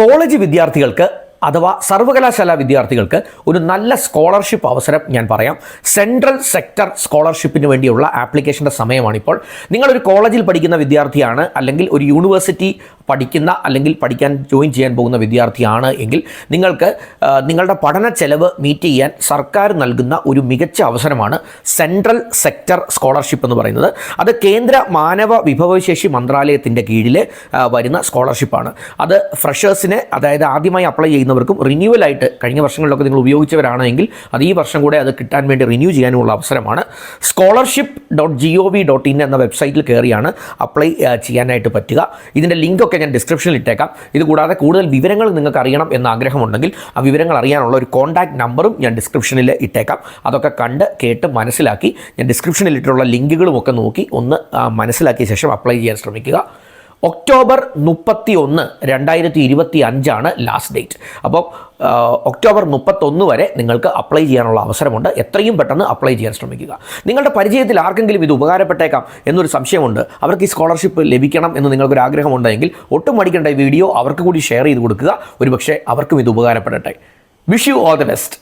College വിദ്യാർത്ഥികൾക്ക് അഥവാ സർവകലാശാല വിദ്യാർത്ഥികൾക്ക് ഒരു നല്ല സ്കോളർഷിപ്പ് അവസരം ഞാൻ പറയാം. സെൻട്രൽ സെക്ടർ സ്കോളർഷിപ്പിന് വേണ്ടിയുള്ള ആപ്ലിക്കേഷൻ്റെ സമയമാണിപ്പോൾ. നിങ്ങളൊരു കോളേജിൽ പഠിക്കുന്ന വിദ്യാർത്ഥിയാണ്, അല്ലെങ്കിൽ ഒരു യൂണിവേഴ്സിറ്റി പഠിക്കുന്ന അല്ലെങ്കിൽ പഠിക്കാൻ ജോയിൻ ചെയ്യാൻ പോകുന്ന വിദ്യാർത്ഥിയാണ് എങ്കിൽ നിങ്ങൾക്ക് നിങ്ങളുടെ പഠന ചെലവ് മീറ്റ് ചെയ്യാൻ സർക്കാർ നൽകുന്ന ഒരു മികച്ച അവസരമാണ് സെൻട്രൽ സെക്ടർ സ്കോളർഷിപ്പ് എന്ന് പറയുന്നത്. അത് കേന്ദ്ര മാനവ വിഭവശേഷി മന്ത്രാലയത്തിൻ്റെ കീഴിൽ വരുന്ന സ്കോളർഷിപ്പാണ്. അത് ഫ്രഷേഴ്സിന്, അതായത് ആദ്യമായി അപ്ലൈ ചെയ്യുന്നവർക്കും റിന്യൂവലായിട്ട് കഴിഞ്ഞ വർഷങ്ങളിലൊക്കെ നിങ്ങൾ ഉപയോഗിച്ചവരാണെങ്കിൽ അത് ഈ വർഷം കൂടെ അത് കിട്ടാൻ വേണ്ടി റിന്യൂ ചെയ്യാനുള്ള അവസരമാണ്. scholarship.gov.in എന്ന വെബ്സൈറ്റിൽ കയറിയാണ് അപ്ലൈ ചെയ്യാനായിട്ട് പറ്റുക. ഇതിൻ്റെ ലിങ്കൊക്കെ ഞാൻ ഡിസ്ക്രിപ്ഷനിൽ ഇട്ടേക്കാം. ഇതുകൂടാതെ കൂടുതൽ വിവരങ്ങൾ നിങ്ങൾക്ക് അറിയണം എന്ന ആഗ്രഹമുണ്ടെങ്കിൽ ആ വിവരങ്ങൾ അറിയാനുള്ള ഒരു കോൺടാക്ട് നമ്പറും ഞാൻ ഡിസ്ക്രിപ്ഷനിൽ ഇട്ടേക്കാം. അതൊക്കെ കണ്ട് കേട്ട് മനസ്സിലാക്കി ഞാൻ ഡിസ്ക്രിപ്ഷനിൽ ഇട്ടിട്ടുള്ള ലിങ്കുകളും ഒക്കെ നോക്കി ഒന്ന് മനസ്സിലാക്കിയ ശേഷം അപ്ലൈ ചെയ്യാൻ ശ്രമിക്കുക. October 31, 2025 last date. അപ്പോൾ ഒക്ടോബർ 31 വരെ നിങ്ങൾക്ക് അപ്ലൈ ചെയ്യാനുള്ള അവസരമുണ്ട്. എത്രയും പെട്ടെന്ന് അപ്ലൈ ചെയ്യാൻ ശ്രമിക്കുക. നിങ്ങളുടെ പരിചയത്തിൽ ആർക്കെങ്കിലും ഇത് ഉപകാരപ്പെട്ടേക്കാം എന്നൊരു സംശയമുണ്ട്, അവർക്ക് ഈ സ്കോളർഷിപ്പ് ലഭിക്കണം എന്ന് നിങ്ങൾക്കൊരു ആഗ്രഹമുണ്ടെങ്കിൽ ഒട്ടും മടിക്കേണ്ട, ഈ വീഡിയോ അവർക്ക് കൂടി ഷെയർ ചെയ്ത് കൊടുക്കുക. ഒരുപക്ഷെ അവർക്കും ഇത് ഉപകാരപ്പെടട്ടെ. Wish you all the best.